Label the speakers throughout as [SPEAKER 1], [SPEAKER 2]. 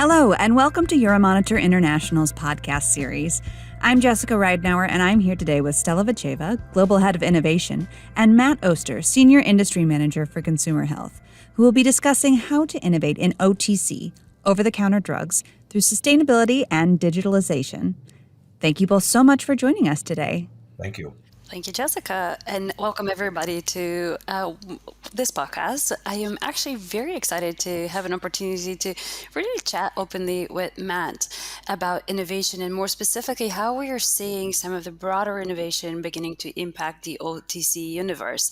[SPEAKER 1] Hello, and welcome to Euromonitor International's podcast series. I'm Jessica Ridenauer, and I'm here today with Stella Vatcheva, Global Head of Innovation, and Matt Oster, Senior Industry Manager for Consumer Health, who will be discussing how to innovate in OTC, over-the-counter drugs, through sustainability and digitalization. Thank you both so much for joining us today.
[SPEAKER 2] Thank you.
[SPEAKER 3] Thank you, Jessica, and welcome everybody to this podcast. I am actually very excited to have an opportunity to really chat openly with Matt about innovation and more specifically how we are seeing some of the broader innovation beginning to impact the OTC universe.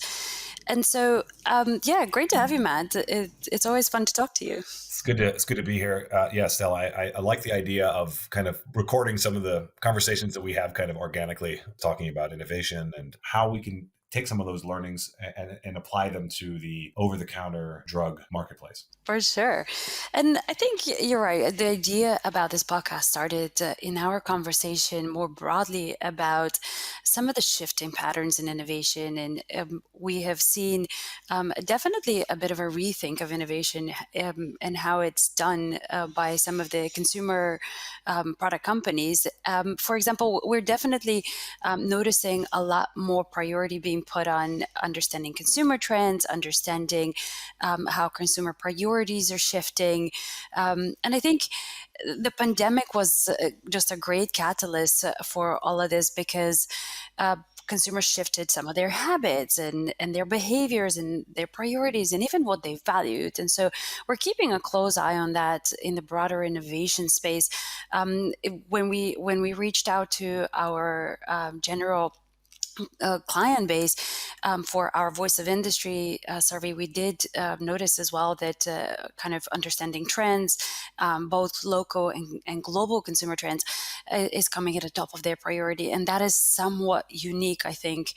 [SPEAKER 3] And so, great to have you, Matt. It's always fun to talk to you.
[SPEAKER 2] It's good to be here. Stella, I like the idea of kind of recording some of the conversations that we have kind of organically, talking about innovation and how we can take some of those learnings and apply them to the over-the-counter drug marketplace.
[SPEAKER 3] For sure. And I think you're right. The idea about this podcast started in our conversation more broadly about some of the shifting patterns in innovation. And we have seen definitely a bit of a rethink of innovation and how it's done by some of the consumer product companies. For example, we're definitely noticing a lot more priority being put on understanding consumer trends, understanding how consumer priorities are shifting. And I think the pandemic was just a great catalyst for all of this because consumers shifted some of their habits and their behaviors and their priorities and even what they valued. And so we're keeping a close eye on that in the broader innovation space. When we reached out to our general client base for our Voice of Industry survey, we did notice as well that kind of understanding trends, both local and global consumer trends, is coming at the top of their priority. And that is somewhat unique, I think,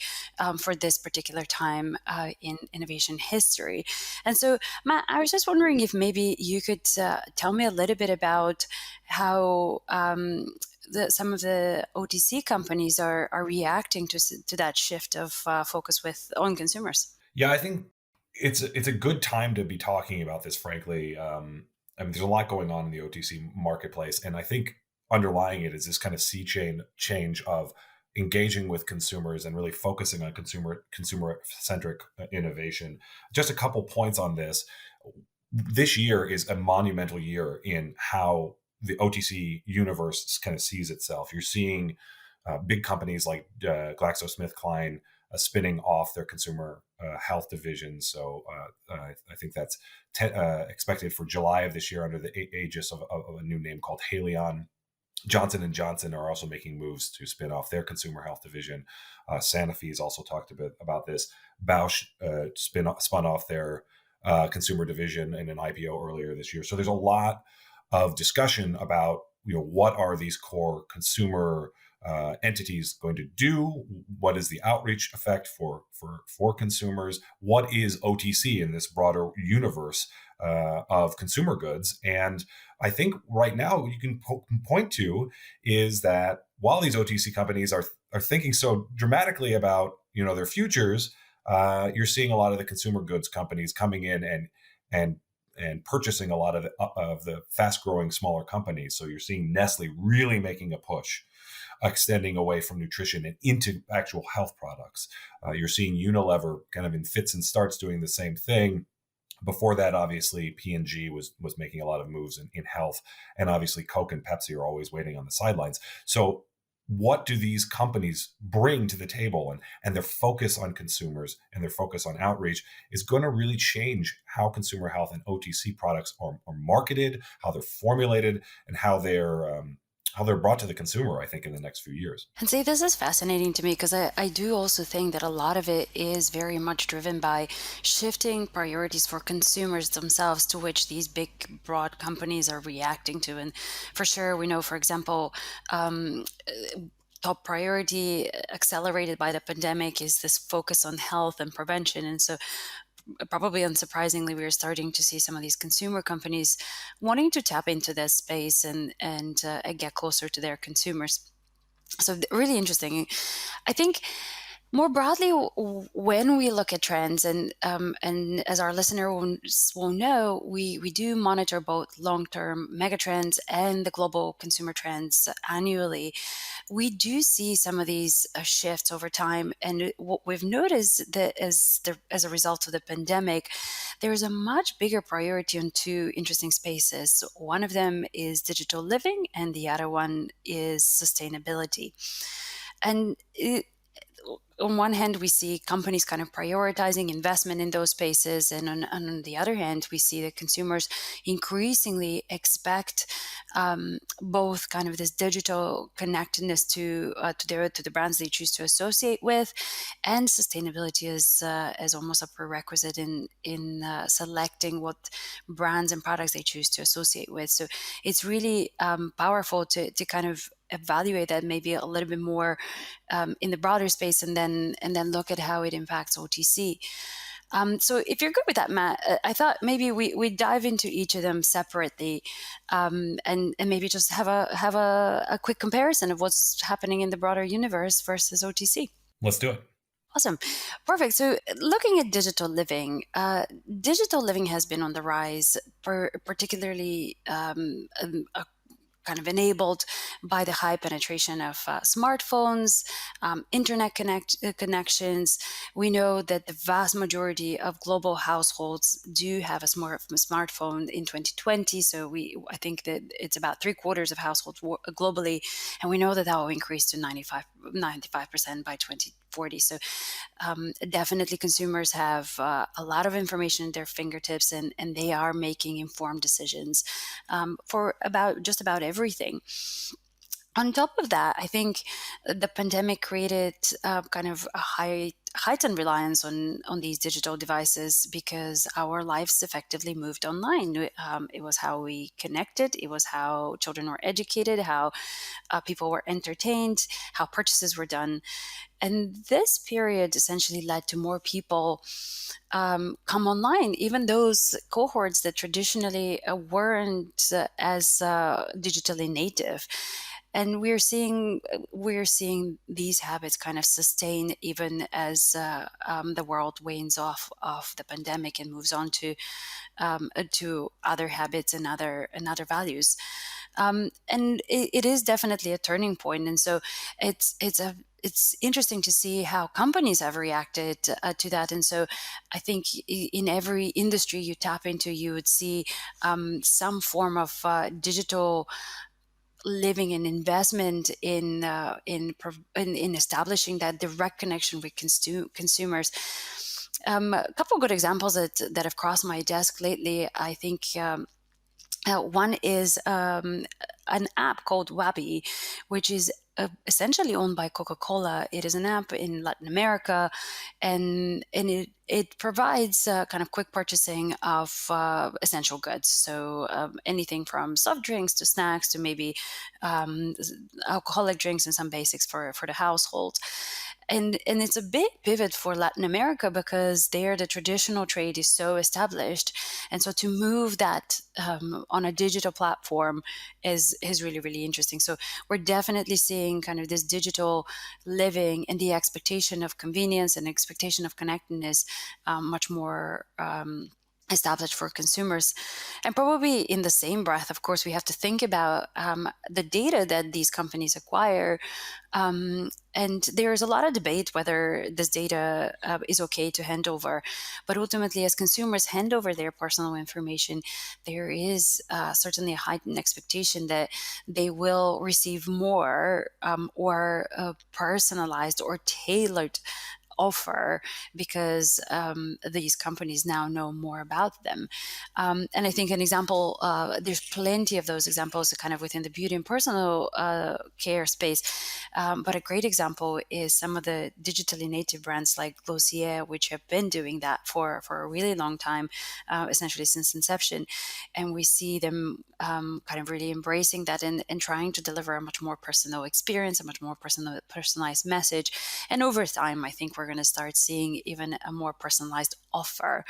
[SPEAKER 3] for this particular time in innovation history. And so, Matt, I was just wondering if maybe you could tell me a little bit about how some of the OTC companies are reacting to that shift of focus on consumers.
[SPEAKER 2] Yeah, I think it's a good time to be talking about this, frankly. There's a lot going on in the OTC marketplace, and I think underlying it is this kind of sea change of engaging with consumers and really focusing on consumer-centric innovation. Just a couple points on this. This year is a monumental year in how the OTC universe kind of sees itself. You're seeing big companies like GlaxoSmithKline spinning off their consumer health division. So I think that's expected for July of this year under the aegis of a new name called Haleon. Johnson & Johnson are also making moves to spin off their consumer health division. Sanofi has also talked a bit about this. Bausch spun off their consumer division in an IPO earlier this year. So there's a lot of discussion about what are these core consumer entities going to do? What is the outreach effect for consumers? What is OTC in this broader universe of consumer goods? And I think right now you can point to is that while these OTC companies are thinking so dramatically about their futures, you're seeing a lot of the consumer goods companies coming in and purchasing a lot of the fast-growing smaller companies. So you're seeing Nestle really making a push, extending away from nutrition and into actual health products. You're seeing Unilever kind of in fits and starts doing the same thing. Before that, obviously, P&G was making a lot of moves in health. And obviously, Coke and Pepsi are always waiting on the sidelines. So what do these companies bring to the table? And their focus on consumers and their focus on outreach is going to really change how consumer health and OTC products are marketed, how they're formulated, and how they're brought to the consumer, I think, in the next few years.
[SPEAKER 3] And see, this is fascinating to me because I do also think that a lot of it is very much driven by shifting priorities for consumers themselves to which these big, broad companies are reacting to. And for sure, we know, for example, top priority accelerated by the pandemic is this focus on health and prevention. And so probably unsurprisingly, we're starting to see some of these consumer companies wanting to tap into this space and get closer to their consumers. So really interesting. I think More broadly, when we look at trends, and as our listener will know, we do monitor both long-term megatrends and the global consumer trends annually. We do see some of these shifts over time, and what we've noticed that as a result of the pandemic, there is a much bigger priority on two interesting spaces. One of them is digital living, and the other one is sustainability. And on one hand, we see companies kind of prioritizing investment in those spaces, and on the other hand, we see that consumers increasingly expect both kind of this digital connectedness to the brands they choose to associate with, and sustainability as almost a prerequisite in selecting what brands and products they choose to associate with. So it's really powerful to kind of evaluate that maybe a little bit more in the broader space, and then look at how it impacts OTC. So if you're good with that, Matt, I thought maybe we dive into each of them separately, and maybe just have a quick comparison of what's happening in the broader universe versus OTC.
[SPEAKER 2] Let's do it.
[SPEAKER 3] Awesome. Perfect. So looking at digital living has been on the rise, particularly kind of enabled by the high penetration of smartphones, internet connections. We know that the vast majority of global households do have a smartphone in 2020. So I think that it's about 3/4 of households globally, and we know that will increase to 95% by 2040. So definitely consumers have a lot of information at their fingertips, and they are making informed decisions for just about everything. On top of that, I think the pandemic created kind of a heightened reliance on these digital devices, because our lives effectively moved online. It was how we connected, it was how children were educated, how people were entertained, how purchases were done. And this period essentially led to more people come online, even those cohorts that traditionally weren't as digitally native. And we're seeing these habits kind of sustain even as the world wanes off of the pandemic and moves on to other habits and other values. And it is definitely a turning point. And so it's interesting to see how companies have reacted to that. And so I think in every industry you tap into, you would see some form of digital living and investment in establishing that direct connection with consumers. A couple of good examples that have crossed my desk lately, I think. One is an app called Wabi, which is essentially owned by Coca-Cola. It is an app in Latin America, and it provides kind of quick purchasing of essential goods. So anything from soft drinks to snacks to maybe alcoholic drinks and some basics for the household. And it's a big pivot for Latin America, because there the traditional trade is so established, and so to move that on a digital platform is really, really interesting. So we're definitely seeing kind of this digital living and the expectation of convenience and expectation of connectedness much more established for consumers. And probably in the same breath, of course, we have to think about the data that these companies acquire. And there's a lot of debate whether this data is okay to hand over. But ultimately, as consumers hand over their personal information, there is certainly a heightened expectation that they will receive more or personalized or tailored offer, because these companies now know more about them. And I think an example, there's plenty of those examples kind of within the beauty and personal care space. But a great example is some of the digitally native brands like Glossier, which have been doing that for a really long time, essentially since inception. And we see them kind of really embracing that and trying to deliver a much more personal experience, a much more personalized message. And over time, I think we're going to start seeing even a more personalized offer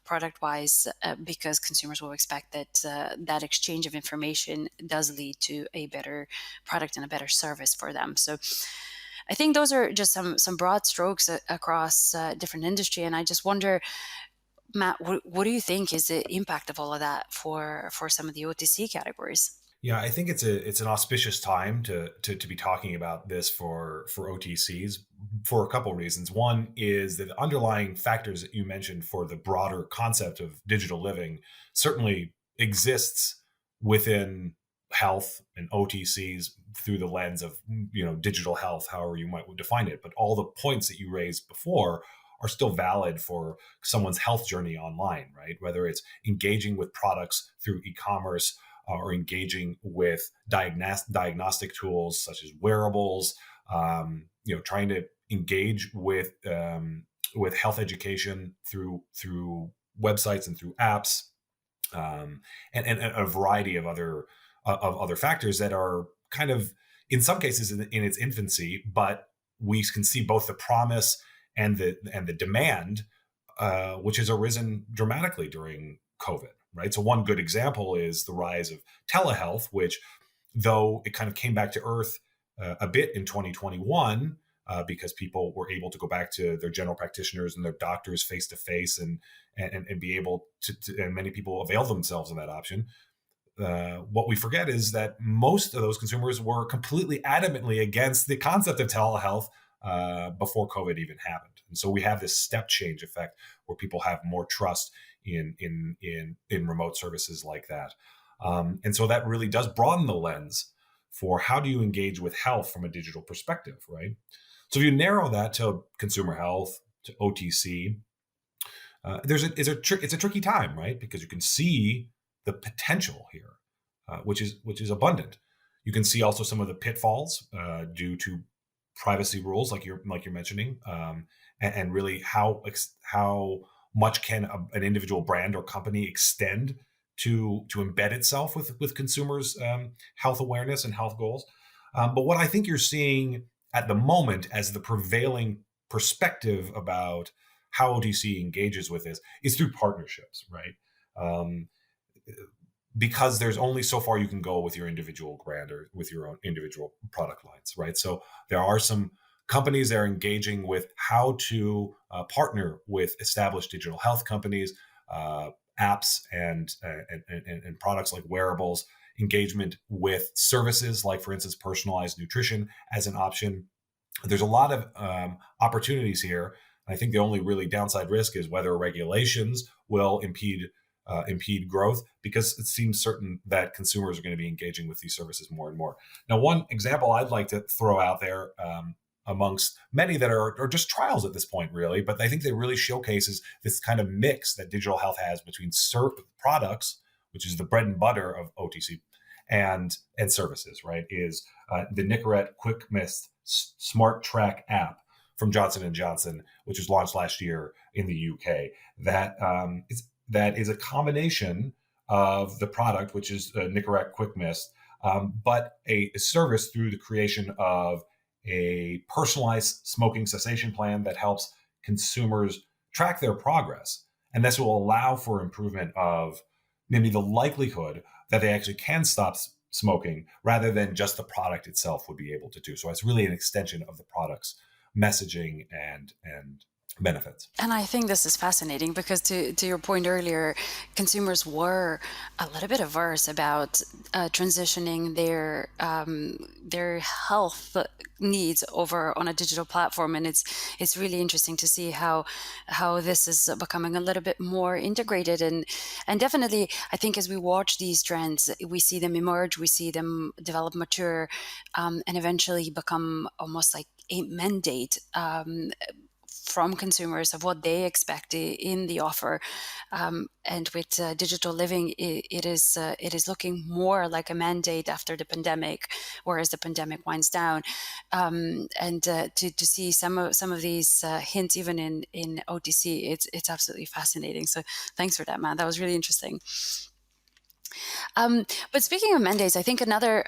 [SPEAKER 3] product-wise, because consumers will expect that that exchange of information does lead to a better product and a better service for them. So I think those are just some broad strokes across different industry, and I just wonder, Matt, what do you think is the impact of all of that for some of the OTC categories?
[SPEAKER 2] Yeah, I think it's an auspicious time to be talking about this for OTCs for a couple of reasons. One is that the underlying factors that you mentioned for the broader concept of digital living certainly exists within health and OTCs through the lens of digital health, however you might define it. But all the points that you raised before are still valid for someone's health journey online, right? Whether it's engaging with products through e-commerce or engaging with diagnostic tools such as wearables, trying to engage with health education through websites and through apps, and a variety of other factors that are kind of in some cases in its infancy, but we can see both the promise and the demand, which has arisen dramatically during COVID. Right. So one good example is the rise of telehealth, which, though it kind of came back to earth a bit in 2021, because people were able to go back to their general practitioners and their doctors face to face, and be able to, and many people availed themselves of that option. What we forget is that most of those consumers were completely adamantly against the concept of telehealth before COVID even happened. And so we have this step change effect where people have more trust in remote services like that. And so that really does broaden the lens for how do you engage with health from a digital perspective, right? So if you narrow that to consumer health, to OTC, it's a tricky time, right? Because you can see the potential here, which is abundant. You can see also some of the pitfalls due to privacy rules, like you're mentioning, and really how much can an individual brand or company extend to embed itself with consumers' health awareness and health goals. But what I think you're seeing at the moment as the prevailing perspective about how OTC engages with this is through partnerships, right? Because there's only so far you can go with your individual brand or with your own individual product lines, right? So there are some companies that are engaging with how to partner with established digital health companies, apps, and products like wearables, engagement with services like, for instance, personalized nutrition as an option. There's a lot of opportunities here. I think the only really downside risk is whether regulations will impede growth, because it seems certain that consumers are going to be engaging with these services more and more. Now, one example I'd like to throw out there, amongst many that are just trials at this point, really, but I think they really showcases this kind of mix that digital health has between products, which is the bread and butter of OTC, and services, right? Is the Nicorette Quick Mist Smart Track app from Johnson & Johnson, which was launched last year in the UK. That is a combination of the product, which is Nicorette Quick Mist, but a service through the creation of a personalized smoking cessation plan that helps consumers track their progress. And this will allow for improvement of maybe the likelihood that they actually can stop smoking, rather than just the product itself would be able to do. So it's really an extension of the product's messaging and benefits.
[SPEAKER 3] And I think this is fascinating because, to your point earlier, consumers were a little bit averse about transitioning their health needs over on a digital platform, and it's really interesting to see how this is becoming a little bit more integrated, and definitely I think as we watch these trends, we see them emerge, we see them develop, mature, and eventually become almost like a mandate from consumers of what they expect in the offer, and with digital living, it is looking more like a mandate after the pandemic, or as the pandemic winds down, and to see some of these hints even in OTC, it's absolutely fascinating. So thanks for that, Matt. That was really interesting. But speaking of mandates, I think another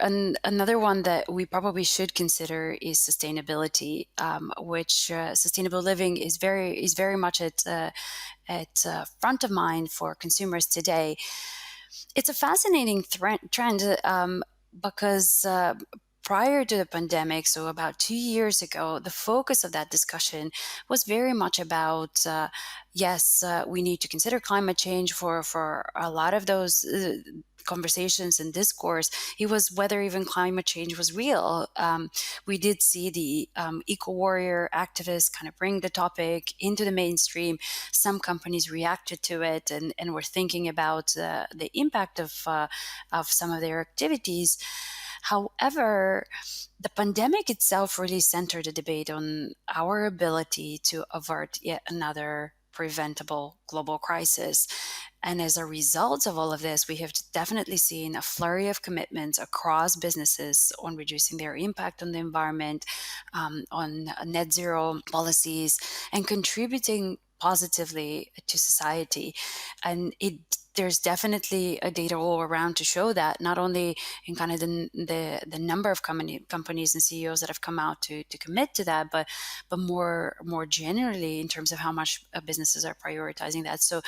[SPEAKER 3] one that we probably should consider is sustainability, which sustainable living is very much at front of mind for consumers today. It's a fascinating trend, because prior to the pandemic, so about 2 years ago, the focus of that discussion was very much about yes, we need to consider climate change for a lot of those conversations and discourse. It was whether even climate change was real. We did see the eco warrior activists kind of bring the topic into the mainstream. Some companies reacted to it and were thinking about the impact of some of their activities. However, the pandemic itself really centered the debate on our ability to avert yet another preventable global crisis. And as a result of all of this, we have definitely seen a flurry of commitments across businesses on reducing their impact on the environment, on net zero policies, and contributing positively to society. And there's definitely a data all around to show that, not only in kind of the number of companies and CEOs that have come out to commit to that, but more generally in terms of how much businesses are prioritizing that. So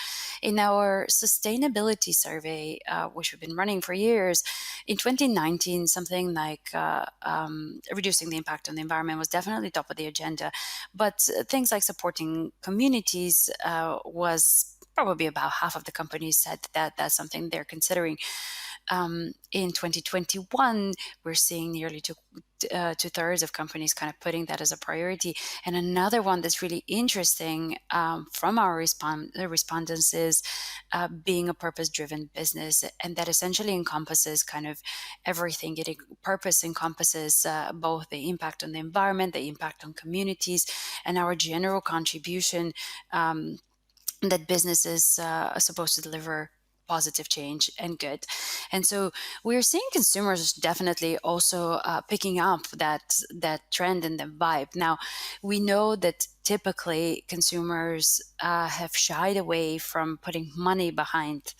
[SPEAKER 3] in our sustainability survey, which we've been running for years, in 2019, something like reducing the impact on the environment was definitely top of the agenda. But things like supporting communities was probably about half of the companies said that that's something they're considering. In 2021, we're seeing nearly two-thirds of companies kind of putting that as a priority. And another one that's really interesting from our respondents is being a purpose-driven business, and that essentially encompasses kind of everything. Purpose encompasses both the impact on the environment, the impact on communities, and our general contribution that businesses are supposed to deliver positive change and good. And so we're seeing consumers definitely also picking up that trend and the vibe. Now, we know that typically consumers have shied away from putting money behind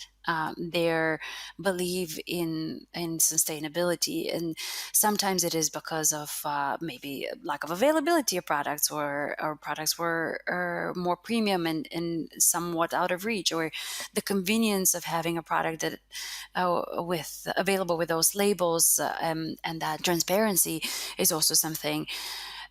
[SPEAKER 3] their belief in sustainability, and sometimes it is because of maybe lack of availability of products, or products were more premium and somewhat out of reach, or the convenience of having a product that with available with those labels, and that transparency is also something.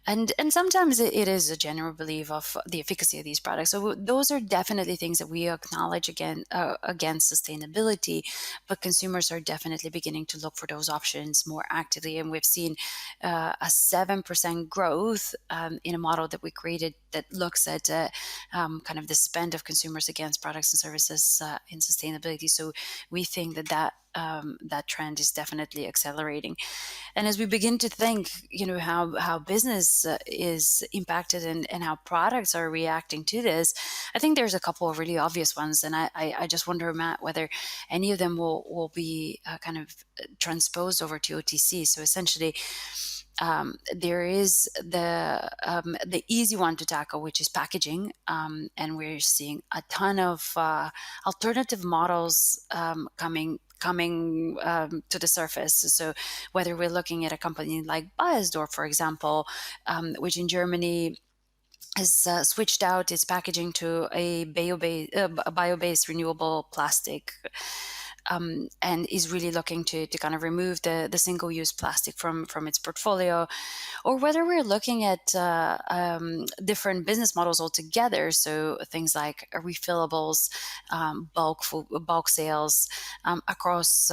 [SPEAKER 3] And sometimes it is a general belief of the efficacy of these products. So those are definitely things that we acknowledge against sustainability, but consumers are definitely beginning to look for those options more actively. And we've seen a 7% growth in a model that we created that looks at kind of the spend of consumers against products and services in sustainability. So we think that trend is definitely accelerating. And as we begin to think, how business is impacted and how products are reacting to this, I think there's a couple of really obvious ones. And I just wonder, Matt, whether any of them will be kind of transposed over to OTC. So essentially, there is the easy one to tackle, which is packaging, and we're seeing a ton of alternative models coming to the surface. So whether we're looking at a company like Beiersdorf, for example, which in Germany has switched out its packaging to a bio-based renewable plastic, and is really looking to kind of remove the single-use plastic from its portfolio, or whether we're looking at different business models altogether. So things like refillables, bulk sales across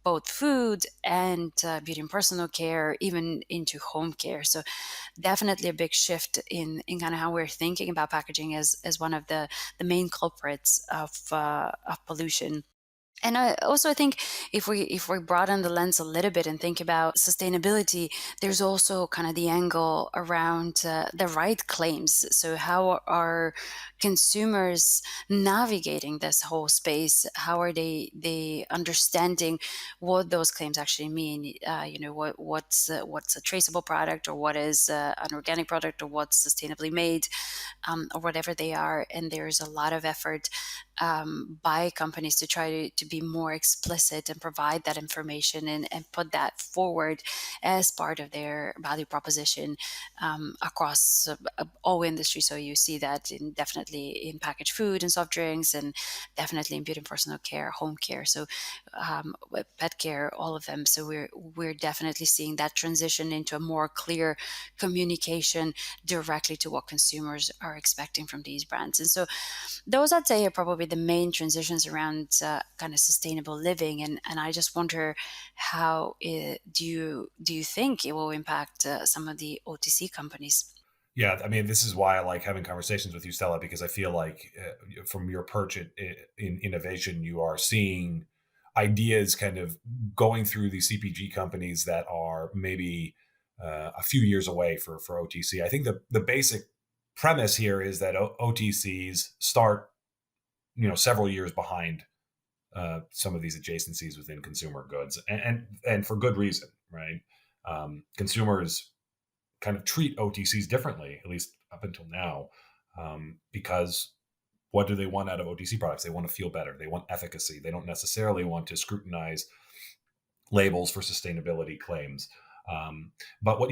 [SPEAKER 3] both food and beauty and personal care, even into home care. So definitely a big shift in kind of how we're thinking about packaging as one of the main culprits of pollution. And I think if we broaden the lens a little bit and think about sustainability, there's also kind of the angle around the right claims. So how are consumers navigating this whole space? How are they understanding what those claims actually mean? What's a traceable product, or what is an organic product, or what's sustainably made, or whatever they are. And there's a lot of effort by companies to try to be more explicit and provide that information and put that forward as part of their value proposition across all industries. So you see that definitely in packaged food and soft drinks, and definitely in beauty and personal care, home care, so with pet care, all of them. So we're definitely seeing that transition into a more clear communication directly to what consumers are expecting from these brands. And so those, I'd say, are probably the main transitions around kind of sustainable living. And I just wonder how do you think it will impact some of the OTC companies?
[SPEAKER 2] Yeah, I mean, this is why I like having conversations with you, Stella, because I feel like from your perch in innovation, you are seeing ideas kind of going through these CPG companies that are maybe a few years away for OTC. I think the basic premise here is that OTCs start, several years behind some of these adjacencies within consumer goods, and for good reason, right? Consumers kind of treat OTCs differently, at least up until now, because what do they want out of OTC products? They want to feel better. They want efficacy. They don't necessarily want to scrutinize labels for sustainability claims. But what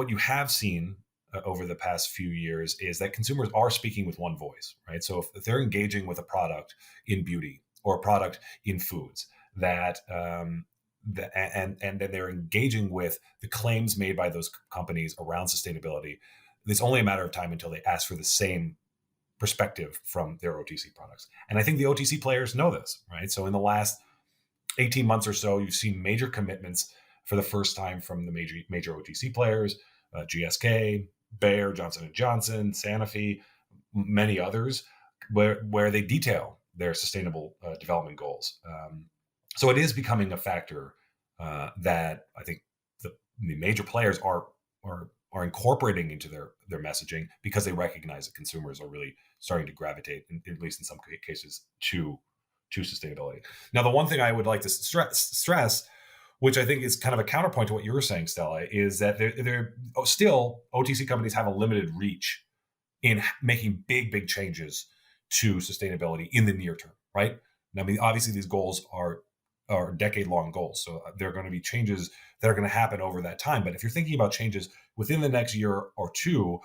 [SPEAKER 2] you have seen over the past few years is that consumers are speaking with one voice, right? So if they're engaging with a product in beauty or a product in foods and then they're engaging with the claims made by those companies around sustainability, it's only a matter of time until they ask for the same perspective from their OTC products. And I think the OTC players know this, right? So in the last 18 months or so, you've seen major commitments for the first time from the major OTC players, GSK, Bayer, Johnson & Johnson, Sanofi, many others, where they detail their sustainable development goals. So it is becoming a factor that I think the major players are incorporating into their messaging, because they recognize that consumers are really starting to gravitate, at least in some cases, to sustainability. Now, the one thing I would like to stress, which I think is kind of a counterpoint to what you were saying, Stella, is that they're still OTC companies have a limited reach in making big changes to sustainability in the near term, right? I mean, obviously these goals are decade-long goals, so there are going to be changes that are going to happen over that time. But if you're thinking about changes within the next year or two,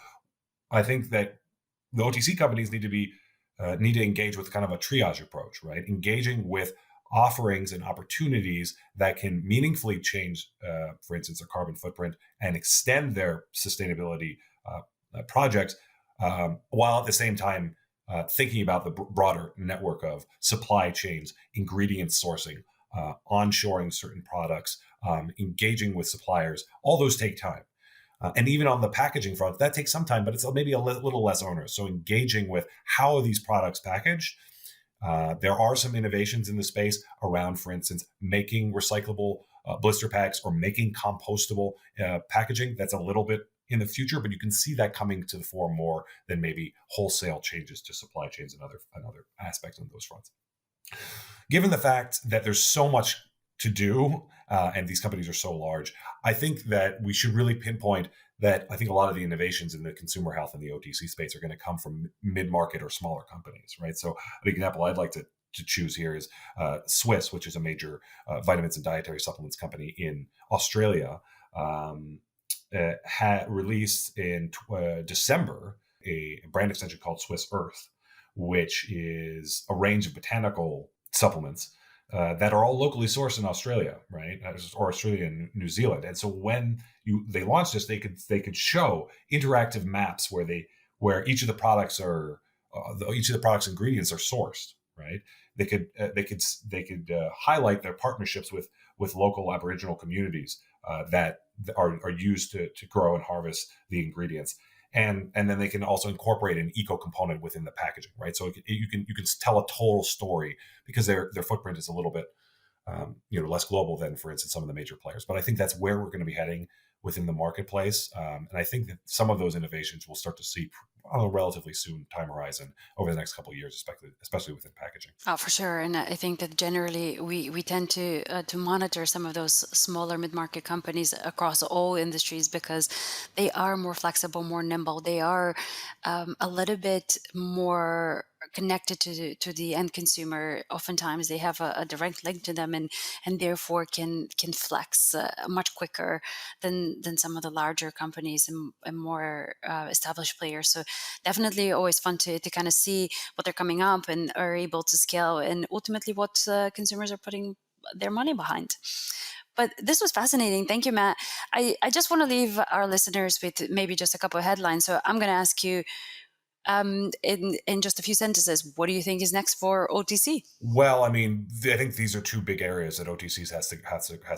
[SPEAKER 2] I think that the OTC companies need to engage with kind of a triage approach, right? Engaging with offerings and opportunities that can meaningfully change, for instance, their carbon footprint and extend their sustainability projects, while at the same time thinking about the broader network of supply chains, ingredient sourcing, onshoring certain products, engaging with suppliers. All those take time. And even on the packaging front, that takes some time, but it's maybe a little less onerous. So engaging with how are these products packaged. There are some innovations in the space around, for instance, making recyclable blister packs or making compostable packaging. That's a little bit in the future, but you can see that coming to the fore more than maybe wholesale changes to supply chains and other aspects on those fronts. Given the fact that there's so much to do and these companies are so large, I think that we should really pinpoint that I think a lot of the innovations in the consumer health and the OTC space are going to come from mid-market or smaller companies, right? So an example I'd like to choose here is Swiss, which is a major vitamins and dietary supplements company in Australia, had released in December a brand extension called Swiss Earth, which is a range of botanical supplements that are all locally sourced in Australia, right, or Australia and New Zealand. And so when they launched this, they could show interactive maps where each of the products ingredients are sourced, right? They could highlight their partnerships with local Aboriginal communities that are used to grow and harvest the ingredients. And then they can also incorporate an eco component within the packaging, right? So you can tell a total story because their footprint is a little bit less global than, for instance, some of the major players. But I think that's where we're going to be heading within the marketplace, and I think that some of those innovations we'll start to see on a relatively soon time horizon over the next couple of years, especially within packaging.
[SPEAKER 3] Oh, for sure. And I think that generally we tend to monitor some of those smaller mid-market companies across all industries because they are more flexible, more nimble. They are a little bit more connected to the end consumer. Oftentimes they have a direct link to them, and therefore can flex much quicker than some of the larger companies and more established players. So definitely always fun to kind of see what they're coming up and are able to scale, and ultimately what consumers are putting their money behind. But this was fascinating. Thank you, Matt. I just want to leave our listeners with maybe just a couple of headlines. So I'm going to ask you in just a few sentences, what do you think is next for OTC?
[SPEAKER 2] Well, I mean, I think these are two big areas that OTCs has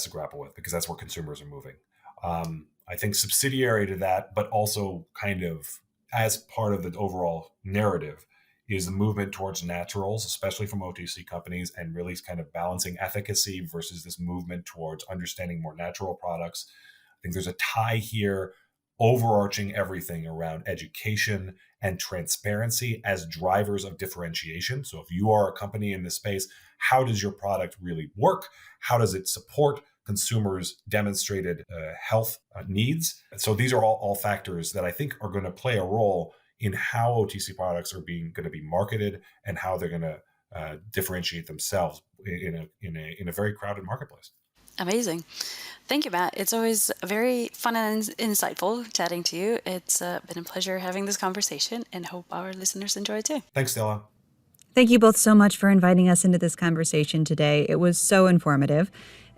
[SPEAKER 2] to grapple with, because that's where consumers are moving. I think subsidiary to that, but also kind of as part of the overall narrative, is the movement towards naturals, especially from OTC companies, and really kind of balancing efficacy versus this movement towards understanding more natural products. I think there's a tie here, overarching everything around education and transparency as drivers of differentiation. So if you are a company in this space, how does your product really work? How does it support consumers' demonstrated health needs? So these are all factors that I think are going to play a role in how OTC products are going to be marketed and how they're going to differentiate themselves in a very crowded marketplace.
[SPEAKER 3] Amazing. Thank you, Matt. It's always very fun and insightful chatting to you. It's been a pleasure having this conversation, and hope our listeners enjoy it too.
[SPEAKER 2] Thanks, Stella.
[SPEAKER 1] Thank you both so much for inviting us into this conversation today. It was so informative.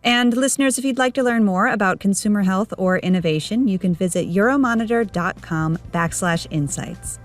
[SPEAKER 1] And listeners, if you'd like to learn more about consumer health or innovation, you can visit euromonitor.com/insights.